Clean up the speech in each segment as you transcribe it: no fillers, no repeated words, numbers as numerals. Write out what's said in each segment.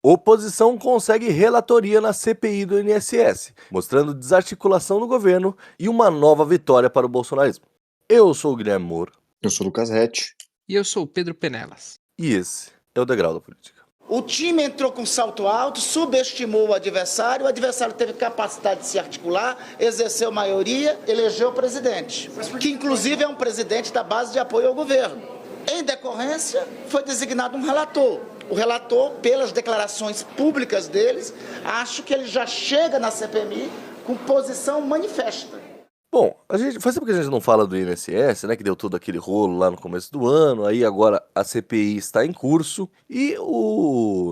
Oposição consegue relatoria na CPI do INSS, mostrando desarticulação do governo e uma nova vitória para o bolsonarismo. Eu sou o Guilherme Moura. Eu sou o Lucas Retti. E eu sou o Pedro Penelas. E esse é o Degrau da Política. O time entrou com salto alto, subestimou o adversário teve capacidade de se articular, exerceu maioria, elegeu o presidente, que inclusive é um presidente da base de apoio ao governo. Em decorrência, foi designado um relator. O relator, pelas declarações públicas deles, acho que ele já chega na CPMI com posição manifesta. Bom, faz tempo que a gente não fala do INSS, né, que deu todo aquele rolo lá no começo do ano, aí agora a CPI está em curso e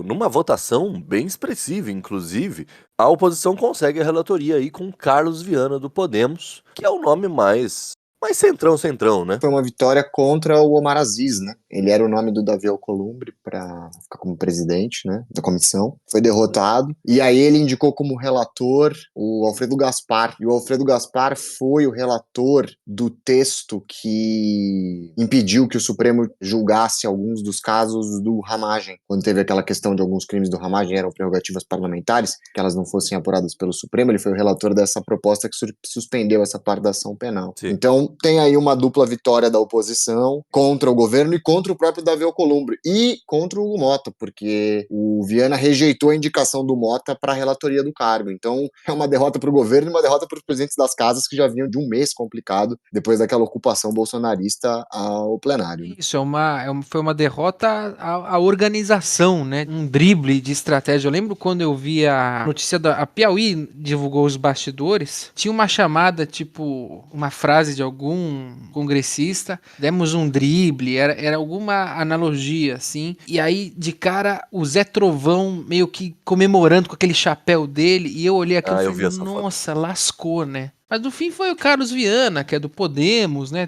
numa votação bem expressiva, inclusive, a oposição consegue a relatoria aí com Carlos Viana do Podemos, que é o nome mais centrão, né? Foi uma vitória contra o Omar Aziz, né? Ele era o nome do Davi Alcolumbre para ficar como presidente, né, da comissão. Foi derrotado. E aí ele indicou como relator o Alfredo Gaspar. E o Alfredo Gaspar foi o relator do texto que impediu que o Supremo julgasse alguns dos casos do Ramagem. Quando teve aquela questão de alguns crimes do Ramagem eram prerrogativas parlamentares, que elas não fossem apuradas pelo Supremo, ele foi o relator dessa proposta que suspendeu essa parte da ação penal. Sim. Então tem aí uma dupla vitória da oposição contra o governo e contra o próprio Davi Alcolumbre e contra o Hugo Mota, porque o Viana rejeitou a indicação do Mota para a relatoria do cargo. Então é uma derrota para o governo e uma derrota para os presidentes das casas que já vinham de um mês complicado depois daquela ocupação bolsonarista ao plenário. Né? Isso, foi uma derrota à organização, né? Um drible de estratégia. Eu lembro quando eu vi a notícia a Piauí divulgou os bastidores, tinha uma chamada, tipo, uma frase de algum congressista, demos um drible, era alguma analogia, assim, e aí, de cara, o Zé Trovão meio que comemorando com aquele chapéu dele, e eu olhei aquilo e falei, nossa, lascou, né? Mas no fim foi o Carlos Viana, que é do Podemos, né?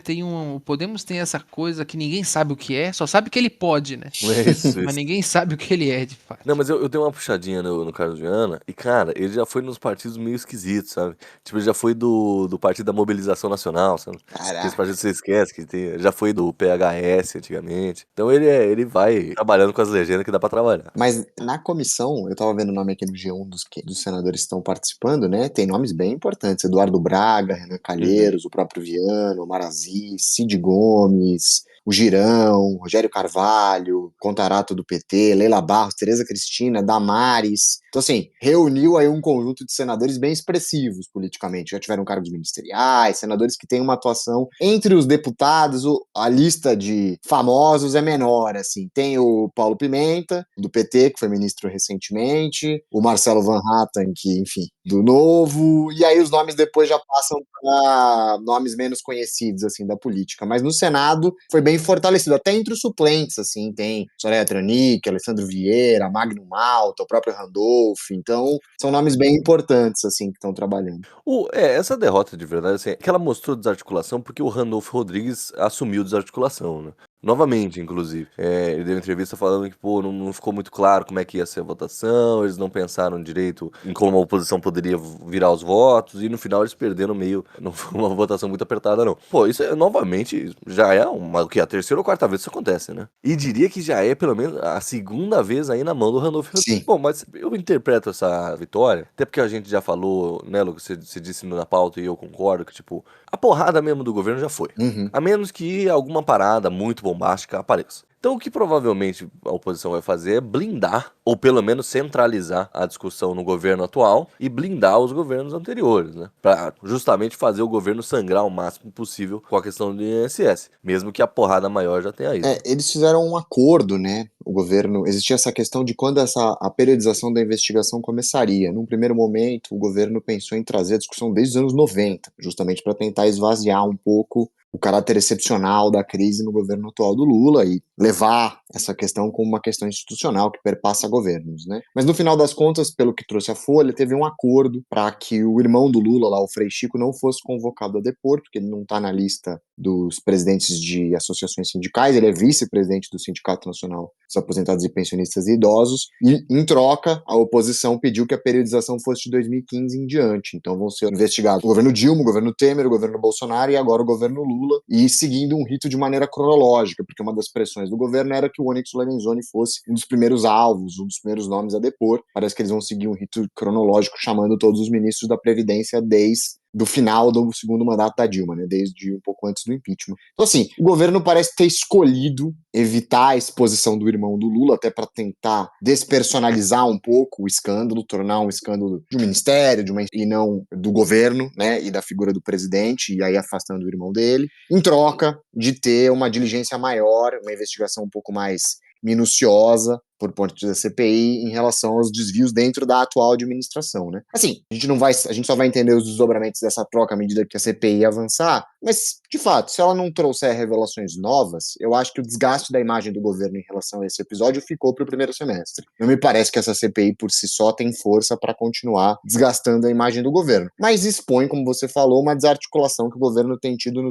O Podemos tem essa coisa que ninguém sabe o que é, só sabe que ele pode, né? Isso. Mas ninguém sabe o que ele é, de fato. Não, mas eu dei uma puxadinha no Carlos Viana e, cara, ele já foi nos partidos meio esquisitos, sabe? Tipo, ele já foi do Partido da Mobilização Nacional, sabe? Esse partido você esquece que tem. Já foi do PHS antigamente. Então ele vai trabalhando com as legendas que dá pra trabalhar. Mas na comissão, eu tava vendo o nome aqui no G1 dos senadores que estão participando, né? Tem nomes bem importantes. Eduardo Braga, Renan Calheiros, o próprio Viana, Omar Aziz, Cid Gomes, o Girão, Rogério Carvalho, Contarato do PT, Leila Barros, Tereza Cristina, Damares. Então, assim, reuniu aí um conjunto de senadores bem expressivos politicamente. Já tiveram cargos ministeriais, senadores que têm uma atuação entre os deputados. A lista de famosos é menor, assim. Tem o Paulo Pimenta, do PT, que foi ministro recentemente, o Marcelo Van Hatten, que, enfim, do Novo, e aí os nomes depois já passam para nomes menos conhecidos, assim, da política. Mas no Senado foi bem fortalecido, até entre os suplentes, assim, tem Soraya Tronic, Alessandro Vieira, Magno Malta, o próprio Randolph, então são nomes bem importantes, assim, que estão trabalhando. Essa derrota de verdade, assim, que ela mostrou desarticulação porque o Randolph Rodrigues assumiu desarticulação, né? Novamente, inclusive. Ele deu uma entrevista falando que, pô, não ficou muito claro como é que ia ser a votação, eles não pensaram direito em como a oposição poderia virar os votos, e no final eles perderam meio, não foi uma votação muito apertada, não. Pô, isso novamente, já é a terceira ou quarta vez que isso acontece, né? E diria que já é, pelo menos, a segunda vez aí na mão do Randolph Rodrigues. Sim. Bom, mas eu interpreto essa vitória, até porque a gente já falou, né, Lucas, você disse na pauta e eu concordo, que, tipo, a porrada mesmo do governo já foi. Uhum. A menos que alguma parada muito bombástica apareça. Então o que provavelmente a oposição vai fazer é blindar, ou pelo menos centralizar a discussão no governo atual e blindar os governos anteriores, né? Pra justamente fazer o governo sangrar o máximo possível com a questão do INSS, mesmo que a porrada maior já tenha ido. Eles fizeram um acordo, né? O governo, existia essa questão de quando a periodização da investigação começaria. Num primeiro momento, o governo pensou em trazer a discussão desde os anos 90, justamente para tentar esvaziar um pouco o caráter excepcional da crise no governo atual do Lula e levar essa questão como uma questão institucional que perpassa governos, né? Mas no final das contas, pelo que trouxe a Folha, teve um acordo para que o irmão do Lula, lá, o Frei Chico, não fosse convocado a depor, porque ele não está na lista dos presidentes de associações sindicais, ele é vice-presidente do Sindicato Nacional dos Aposentados e Pensionistas e Idosos, e em troca, a oposição pediu que a periodização fosse de 2015 em diante. Então vão ser investigados o governo Dilma, o governo Temer, o governo Bolsonaro e agora o governo Lula, e seguindo um rito de maneira cronológica, porque uma das pressões do governo era que o Onyx Lorenzoni fosse um dos primeiros alvos, um dos primeiros nomes a depor. Parece que eles vão seguir um rito cronológico chamando todos os ministros da Previdência desde do final do segundo mandato da Dilma, né, desde um pouco antes do impeachment. Então, assim, o governo parece ter escolhido evitar a exposição do irmão do Lula, até para tentar despersonalizar um pouco o escândalo, tornar um escândalo de um ministério, e não do governo, né, e da figura do presidente, e aí afastando o irmão dele, em troca de ter uma diligência maior, uma investigação um pouco mais minuciosa por parte da CPI em relação aos desvios dentro da atual administração, né? Assim, a gente só vai entender os desdobramentos dessa troca à medida que a CPI avançar, mas, de fato, se ela não trouxer revelações novas, eu acho que o desgaste da imagem do governo em relação a esse episódio ficou para o primeiro semestre. Não me parece que essa CPI por si só tem força para continuar desgastando a imagem do governo, mas expõe, como você falou, uma desarticulação que o governo tem tido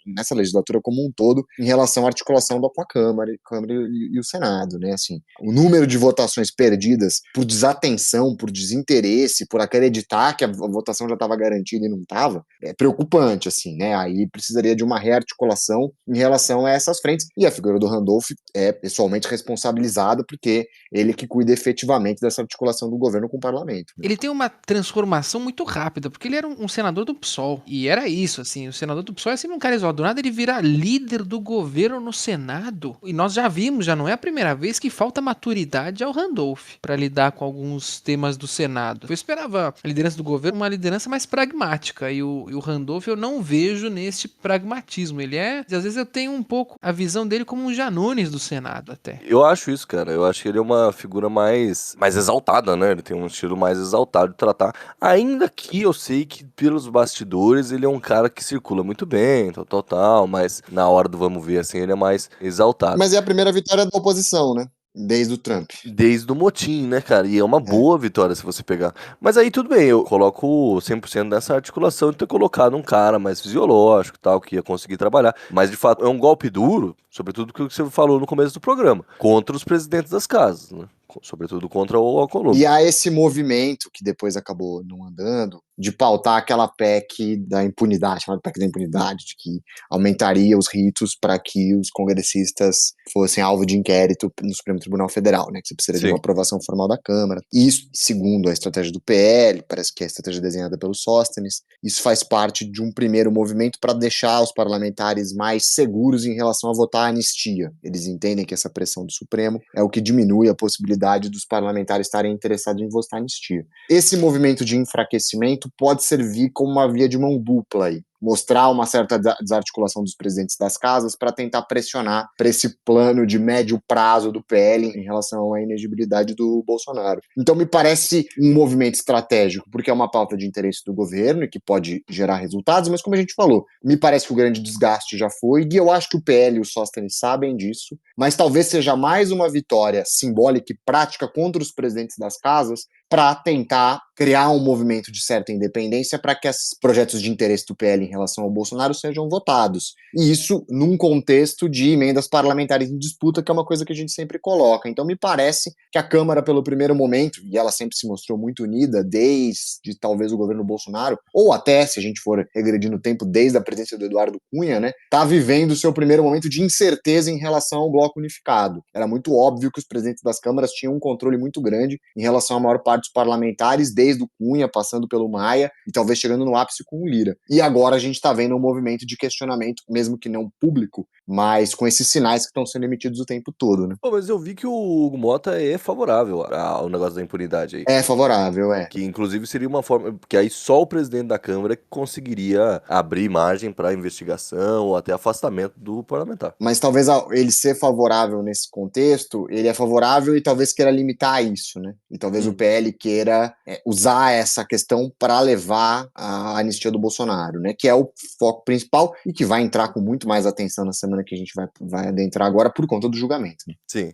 nessa legislatura como um todo em relação à articulação com a Câmara e o Senado, né? Assim, o número de votações perdidas por desatenção, por desinteresse, por acreditar que a votação já estava garantida e não estava, é preocupante, assim, né? Aí precisaria de uma rearticulação em relação a essas frentes, e a figura do Randolph é pessoalmente responsabilizada porque ele que cuida efetivamente dessa articulação do governo com o parlamento, né? Ele tem uma transformação muito rápida, porque ele era um senador do PSOL, e era isso, assim, o senador do PSOL é sempre um cara isolado, do nada ele vira líder do governo no Senado, e nós já vimos, já não é a primeira vez que falta maturidade ao Randolph para lidar com alguns temas do Senado. Eu esperava a liderança do governo uma liderança mais pragmática, e o Randolph eu não vejo nesse pragmatismo. Ele às vezes eu tenho um pouco a visão dele como um Janones do Senado até. Eu acho isso, cara. Eu acho que ele é uma figura mais exaltada, né? Ele tem um estilo mais exaltado de tratar. Ainda que eu sei que pelos bastidores ele é um cara que circula muito bem, tal, mas na hora do vamos ver, assim, ele é mais exaltado. Mas é a primeira vitória da oposição, né? Desde o Trump. Desde o motim, né, cara? E é uma boa vitória se você pegar. Mas aí tudo bem, eu coloco 100% nessa articulação de ter colocado um cara mais fisiológico, tal, que ia conseguir trabalhar. Mas de fato é um golpe duro, sobretudo o que você falou no começo do programa, contra os presidentes das casas, né? Sobretudo contra o Alcolumbre. E há esse movimento, que depois acabou não andando, de pautar aquela PEC da impunidade, chamada PEC da impunidade, de que aumentaria os ritos para que os congressistas fossem alvo de inquérito no Supremo Tribunal Federal, né? Que você precisaria de uma aprovação formal da Câmara. Isso, segundo a estratégia do PL, parece que é a estratégia desenhada pelo Sóstenes, isso faz parte de um primeiro movimento para deixar os parlamentares mais seguros em relação a votar a anistia. Eles entendem que essa pressão do Supremo é o que diminui a possibilidade dos parlamentares estarem interessados em votar anistia. Esse movimento de enfraquecimento pode servir como uma via de mão dupla aí. Mostrar uma certa desarticulação dos presidentes das casas para tentar pressionar para esse plano de médio prazo do PL em relação à inegibilidade do Bolsonaro. Então me parece um movimento estratégico, porque é uma pauta de interesse do governo e que pode gerar resultados, mas como a gente falou, me parece que o grande desgaste já foi, e eu acho que o PL e o Sóstenes sabem disso, mas talvez seja mais uma vitória simbólica e prática contra os presidentes das casas para tentar criar um movimento de certa independência para que esses projetos de interesse do PL em relação ao Bolsonaro sejam votados. E isso num contexto de emendas parlamentares em disputa, que é uma coisa que a gente sempre coloca. Então me parece que a Câmara, pelo primeiro momento, e ela sempre se mostrou muito unida, desde talvez o governo Bolsonaro, ou até, se a gente for regredir no tempo, desde a presença do Eduardo Cunha, né, tá vivendo o seu primeiro momento de incerteza em relação ao bloco unificado. Era muito óbvio que os presidentes das câmaras tinham um controle muito grande em relação à maior parte dos parlamentares, desde o Cunha, passando pelo Maia, e talvez chegando no ápice com o Lira. E agora a gente está vendo um movimento de questionamento, mesmo que não público, mas com esses sinais que estão sendo emitidos o tempo todo, né? Pô, mas eu vi que o Hugo Mota é favorável ao negócio da impunidade aí. É favorável, é. Que inclusive seria uma forma, porque aí só o presidente da Câmara conseguiria abrir margem para investigação ou até afastamento do parlamentar. Mas talvez ele ser favorável nesse contexto, ele é favorável e talvez queira limitar isso, né? E talvez o PL queira usar essa questão para levar a anistia do Bolsonaro, né? Que é o foco principal e que vai entrar com muito mais atenção na semana que a gente vai adentrar agora por conta do julgamento, né? Sim.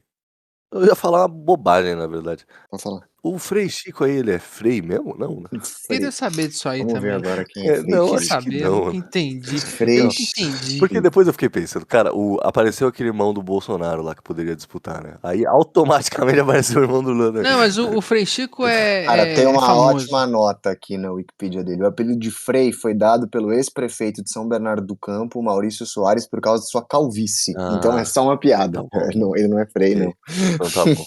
Eu ia falar uma bobagem, na verdade. Pode falar. O Frei Chico aí, ele é Frei mesmo? Não, né? Queria saber disso aí Vamos ver também. agora quem é Frei Não, Quis acho Chico. que saber, eu não. nunca entendi. Frei Eu nunca Chico. entendi. Porque depois eu fiquei pensando, cara, apareceu aquele irmão do Bolsonaro lá que poderia disputar, né? Aí automaticamente apareceu o irmão do Lula. Não, mas o Frei Chico Cara, tem é uma famoso. ótima nota aqui na Wikipedia dele. O apelido de Frei foi dado pelo ex-prefeito de São Bernardo do Campo, Maurício Soares, por causa de sua calvície. Então é Ah, só uma piada. tá bom. Não, ele não é Frei, Ok. não. Então tá bom.